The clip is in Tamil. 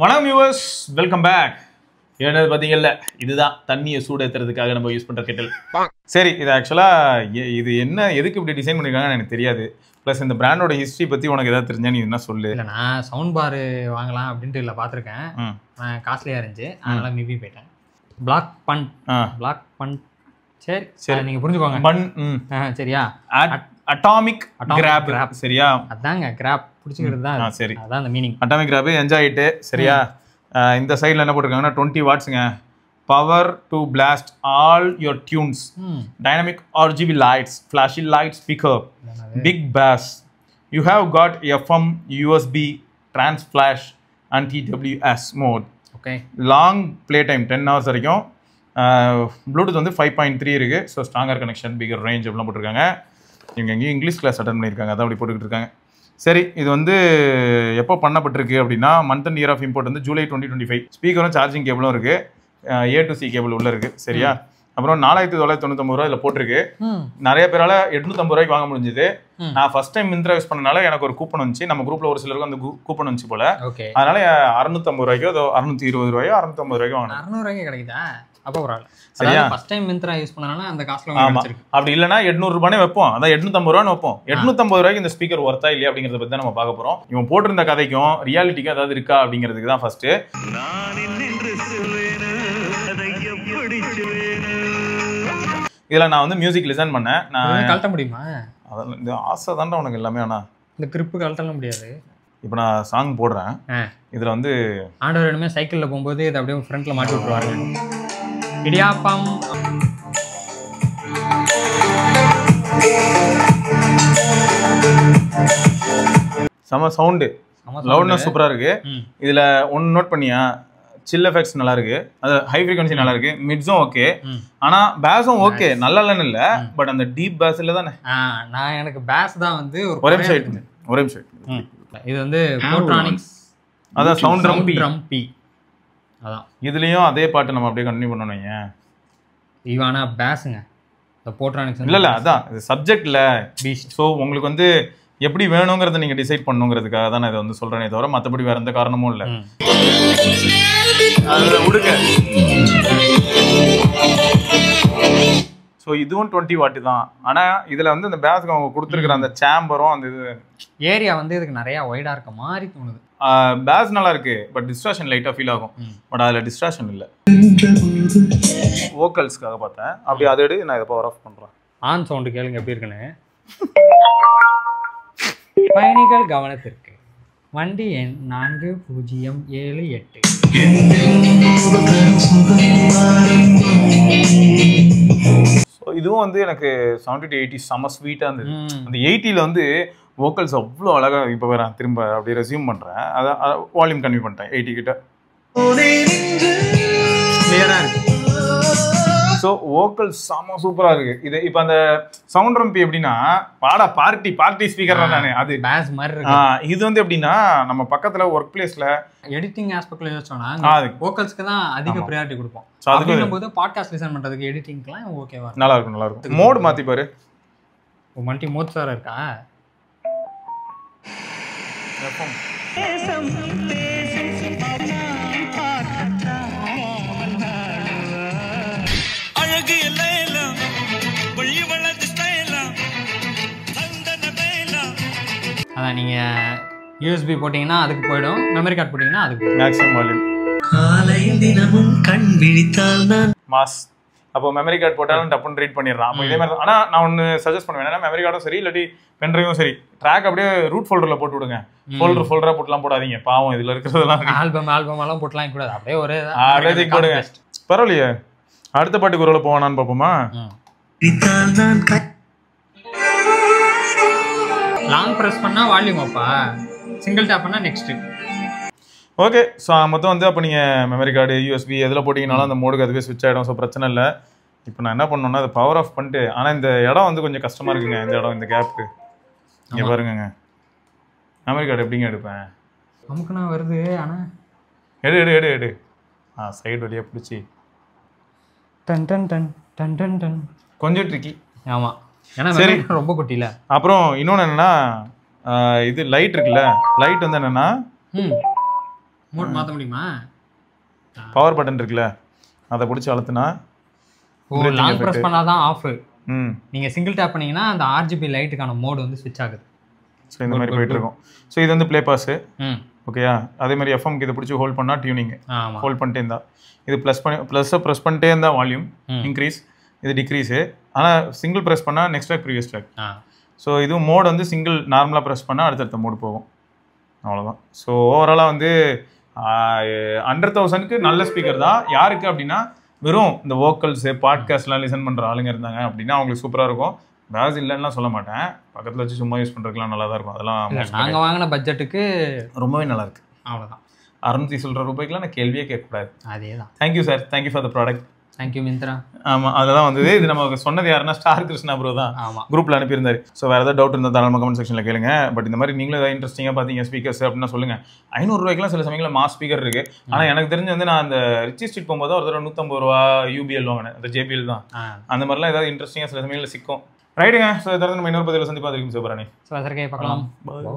வணக்கம் வியூவர்ஸ், வெல்கம் பேக். என்னது பார்த்தீங்கல்ல, இதுதான் தண்ணியை சூடேற்றுறதுக்காக நம்ம யூஸ் பண்ணுற கெட்டில். சரி, இது ஆக்சுவலாக இது என்ன எதுக்கு இப்படி டிசைன் பண்ணியிருக்காங்கன்னு எனக்கு தெரியாது. ப்ளஸ் இந்த பிராண்டோட ஹிஸ்ட்ரி பற்றி உனக்கு ஏதாவது தெரிஞ்சா நீ என்ன சொல்லு. இல்லை, நான் சவுண்ட் பார் வாங்கலாம் அப்படின்ட்டு இல்லை பார்த்துருக்கேன். நான் காஸ்ட்லியாக இருந்துச்சு, அதனால் மிவி போயிட்டேன். பிளாக் பன் சரி சரி நீங்கள் புரிஞ்சுக்கோங்க. பன் சரியா? Atomic graph. சரியா? அதாங்க கிராப் பிடிச்சிக்கிறது தான். சரி, அதான் அந்த மீனிங். அட்டாமிக் கிராப் என்ஜாய் ஆயிட்டு. சரியா? இந்த சைடில் என்ன போட்டிருக்காங்கன்னா 20 வாட்ஸுங்க. Power to blast all your tunes, dynamic RGB lights, flashy light speaker, big bass. You have got FM, USB, trans flash and TWS mode. Okay, long play time 10 hours வரைக்கும். ப்ளூடூத் வந்து 5.3 இருக்குது. So stronger connection, bigger range அப்படிலாம் போட்டிருக்காங்க. இவங்க எங்கேயும் இங்கிலீஷ் கிளாஸ் அட்டன் பண்ணியிருக்காங்க, அதான் அப்படி போட்டுக்கிட்டு இருக்காங்க. சரி, இது வந்து எப்போ பண்ணப்பட்டிருக்கு அப்படின்னா month and year of import வந்து ஜூலை 2025. ஸ்பீக்கரும் சார்ஜிங் கேபிளும் இருக்குது, A to C கேபிள் உள்ளே இருக்குது. சரியா? அப்புறம் 4999 ரூபா இதில் போட்டிருக்கு. நிறைய பேரால் 850 ரூபாய்க்கு வாங்க முடிஞ்சுது. நான் ஃபர்ஸ்ட் டைம் மிந்த்ரா யூஸ் பண்ணனால எனக்கு ஒரு கூப்பன் வந்துச்சு. நம்ம குரூப்ல ஒரு சிலருக்கு அந்த கூப்பன் வந்துச்சு போல. அதனால 650 ரூபாய்க்கோ 620 ரூபாயோ 650 ரூபாய்க்கோ வாங்கினேன். 600 ரூபாய்க்கு கிடைக்குதா? அப்போ பரவாயில்ல. சரியா? ஃபர்ஸ்ட் டைம் மிந்த்ரா யூஸ் பண்ணனால அந்த காஸ்ட்ல கிடைச்சிருக்கு. அப்படி இல்லைன்னா 800 ரூபானே வைப்போம், அதான் 850 ரூபான்னு வைப்போம். 850 ரூபாய்க்கு இந்த ஸ்பீக்கர் ஒர்த்தா இல்லையா அப்படிங்கறத பத்தி தான் நம்ம பார்க்க போறோம். இவன் போட்டிருந்த கதைக்கும் ரியாலிட்டிக்கும் ஏதாவது இருக்கா அப்படிங்கிறதுக்கு தான் ஃபர்ஸ்ட். இதுல நான் வந்து மியூசிக் லிசன் பண்ணேன். நான் கழட்ட முடியுமா? அதெல்லாம் இந்த ஆசை தான்டா உனக்கு எல்லாமே. ஆனா இந்த கிரிப்பு கழட்டலாம் முடியாது. இப்போ நான் சாங் போடுறேன். இதுல வந்து ஆண்டவர் வேணுமே சைக்கிள்ல போகும்போது இதை அப்படியே ஃப்ரண்ட்ல மாட்டி விட்டுருவாங்க. இடியாப்பம் செம சவுண்டு, லவுட்னஸ் சூப்பரா இருக்கு. இதுல ஒன்னு நோட் பண்ணியா, சில் எஃபெக்ட்ஸ் நல்லா இருக்கு, அது ஹை ஃப்ரீக்வன்சி நல்லா இருக்கு, மிட்ஸும் ஓகே, ஆனா பேஸும் ஓகே, நல்லா இல்லைன்னு இல்லை. பட் அந்த டீப் பேஸ் இல்லை தானே. நான் எனக்கு பேஸ் தான் வந்து ஒரே நிமிஷம். இது வந்து போட்ரானிக்ஸ், அதான் சவுண்ட் ட்ரம் பி. அதான் இதுலயும் அதே பாட்டு நம்ம அப்படியே கண்டினியூ பண்ணணும். ஏன் இவானா பேஸுங்க இந்த போட்ரானிக்ஸ் இல்ல அதான் இது சப்ஜெக்ட்ல பீஸ்ட். ஸோ உங்களுக்கு வந்து எப்படி வேணுங்கிறத நீங்க டிசைட் பண்ணுங்கிறதுக்காக தான் நான் இதை வந்து சொல்றேனே தவிர மற்றபடி வேற எந்த காரணமும் இல்லை. ஸோ இதுவும் 20 வாட்டு தான். ஆனால் இதில் வந்து இந்த பேஸுக்கு அவங்க கொடுத்துருக்குற அந்த சேம்பரும் அந்த இது ஏரியா வந்து இதுக்கு நிறைய ஒய்டாக இருக்க மாதிரி தோணுது. பேஸ் நல்லா இருக்கு, பட் டிஸ்ட்ராக்ஷன் லைட்டாக ஃபீல் ஆகும். பட் அதில் டிஸ்ட்ராக்ஷன் இல்லை. வோக்கல்ஸ்க்காக பார்த்தேன், அப்படி அதை எடுத்து நான் இதை பவர் ஆஃப் பண்ணுறேன். ஆன் சவுண்டு கேளுங்க எப்படி இருக்குன்னு. பயணிகள் கவனத்திற்கு, வண்டி எண் 4078. ஸோ இதுவும் வந்து எனக்கு 70 to 80 செம்ம ஸ்வீட்டாக இருந்தது. அந்த 80ல் வந்து வோக்கல்ஸ் அவ்வளோ அழகாக. இப்போ வேற திரும்ப அப்படியே ரெஸ்யூம் பண்ணுறேன், அதான் வால்யூம் கம்மி பண்ணிட்டேன் 80 கிட்ட. கிளியராக இருக்கு. ஸோ வோக்கல் செம்ம சூப்பராக இருக்கு. இது இப்போ அந்த சவுண்ட் ரம்பி எப்படின்னா பாடா பார்ட்டி ஸ்பீக்கர் தான் நானே, அது பேஸ் மாதிரி இருக்கு. இது வந்து எப்படின்னா நம்ம பக்கத்துல ஒர்க் பிளேஸ்ல எடிட்டிங் ஆஸ்பெக்ட்ல யோசிச்சோம்னா வோக்கல்ஸ்க்கு தான் அதிக ப்ரையாரிட்டி கொடுப்போம். அப்படிங்கும்போது பாட்காஸ்ட் லிசன் பண்றதுக்கு எடிட்டிங்க்குலாம் ஓகேவா நல்லா இருக்கும். மோட் மாத்தி பாரு, மல்டி மோட்ஸ் வேற இருக்கா? அதான் நீங்கள் USB போட்டிங்கன்னா அதுக்கு போயிடும், மெமரி கார்டு போட்டிங்கன்னா அதுக்கு மேக்ஸிமம் வால்யூம். காலையில் தினமும் கண் விழித்தால் நான் மாஸ். அப்போ மெமரி கார்டு போட்டாலும் டப்புன்னு ரீட் பண்ணிடுறான். அப்போ இதே மாதிரி தான். ஆனால் நான் ஒன்று சஜஸ்ட் பண்ணுவேன், ஏன்னா மெமரி கார்டும் சரி இல்லாட்டி பென்ட்ரைவும் சரி, ட்ராக் அப்படியே ரூட் ஃபோல்டரில் போட்டு விடுங்க. ஃபோல்டராக போட்டுலாம் போடாதீங்க, பாவம் இதில் இருக்கிறதெல்லாம் ஆல்பம் எல்லாம் போட்டுலாம் கூடாது, அப்படியே ஒரே போடுங்க. பரவாயில்லையே, அடுத்த பாட்டுக்கு ஒரு போவானான்னு பார்ப்போமா? லாங் ப்ரெஸ் பண்ணா வால்யூம் அப்பா, சிங்கிள் டேப் பண்ணா நெக்ஸ்ட். ஓகே, ஸோ மொத்தம் வந்து அப்போ நீங்கள் மெமரி கார்டு USB எதில் போட்டிங்கனாலும் அந்த மோடுக்கு அதுவே ஸ்விட்ச் ஆகிடும். ஸோ பிரச்சனை இல்லை. இப்போ நான் என்ன பண்ணணும்னா அதை பவர் ஆஃப் பண்ணிட்டு, ஆனால் இந்த இடம் வந்து கொஞ்சம் கஷ்டமாக இருக்குங்க. இந்த இடம், இந்த கேப்பு இங்கே பாருங்க. மெமரி கார்டு எப்படிங்க எடுப்பேன்? நமக்கு நான் வருது. ஆனால் எடு சைடு வழியாக பிடிச்சி done done done done done done கொஞ்சம் ட்ரிக்கி. ஆமாம், ஏன்னா சரி ரொம்ப குட்டில. அப்புறம் இன்னொன்று என்னன்னா, இது லைட் இருக்குல்ல, லைட் வந்து என்னன்னா மோட் மாற்ற முடியுமா? பவர் பட்டன் இருக்குல்ல, அதை பிடிச்சி அழுத்தினா லாங் ப்ரெஸ் பண்ணாதான் ஆஃப். ம் நீங்கள் சிங்கிள் டேப் பண்ணீங்கன்னா அந்த RGB லைட்டுக்கான மோடு வந்து ஸ்விட்ச் ஆகுது. ஸோ இந்த மாதிரி போயிட்டு இருக்கும். ஸோ இது வந்து ப்ளே பாஸு. ம் ஓகேயா? அதே மாதிரி எஃப்எம்க்கு இதை பிடிச்சி ஹோல்ட் பண்ணால் டியூனிங், ஆமாம். ஹோல்ட் பண்ணிட்டே இருந்தா இது ப்ளஸ்ஸை ப்ரெஸ் பண்ணிட்டே இருந்தால் வால்யூம் இன்க்ரீஸ், இது டிக்ரீஸு. ஆனால் சிங்கிள் ப்ரெஸ் பண்ணால் next track previous track. So இது மோடு வந்து சிங்கிள் நார்மலாக ப்ரெஸ் பண்ணால் அடுத்தடுத்த மோடு போகும். அவ்வளோதான். ஸோ ஓவராலாக வந்து 100,000க்கு நல்ல ஸ்பீக்கர் தான். யாருக்கு அப்படின்னா வெறும் இந்த வோக்கல்ஸு பாட்காஸ்ட்லாம் லிசன் பண்ணுற ஆளுங்க இருந்தாங்க அப்படின்னா அவங்களுக்கு சூப்பராக இருக்கும். வேறு இல்லைன்னா சொல்ல மாட்டேன், பக்கத்தில் வச்சு சும்மா யூஸ் பண்ணுறதுக்குலாம் நல்லா தான் இருக்கும். அதெல்லாம் நாங்கள் வாங்கின பட்ஜெட்டுக்கு ரொம்பவே நல்லாயிருக்கு. அவ்வளோதான். 600 சொல்கிற ரூபாய்க்குலாம் நான் கேள்வியே கேட்கக்கூடாது. அதே தான். Thank you sir, thank you for the product. Thank you Myntra. ஆமாம், அதெல்லாம் வந்தது. இது நமக்கு சொன்னது யாருன்னா ஸ்டார் கிருஷ்ணா ப்ரோ தான். ஆமாம், குரூப்பில் அனுப்பியிருந்தாரு. ஸோ வேறு ஏதாவது டவுட் இருந்தால் தாராளமாக கமெண்ட் செக்ஷனில் கேளுங்க. பட் இந்த மாதிரி நீங்களும் ஏதாவது இன்ட்ரெஸ்டிங்காக பார்த்தீங்க ஸ்பீக்கர்ஸ் அப்படின்னா சொல்லுங்கள். 500 ரூபாய்க்குலாம் சில சமயங்களில் மாஸ் ஸ்பீக்கர் இருக்குது. ஆனால் எனக்கு தெரிஞ்சு வந்து நான் அந்த ரிச்சி ஸ்ட்ரீட் போகும்போது ஒரு தடவை 150 ரூபா UBL வாங்கினேன், அந்த JBL தான். அந்த மாதிரிலாம் ஏதாவது இன்ட்ரெஸ்டிங்காக சில சமயங்களில் சிக்கும். ரைட்டுங்க. ஸோ தொடர்ந்து நம்ம இன்னொரு பதிவில் சந்திப்பா இருக்கும் சிவபரணி. பார்க்கலாம். பாய்.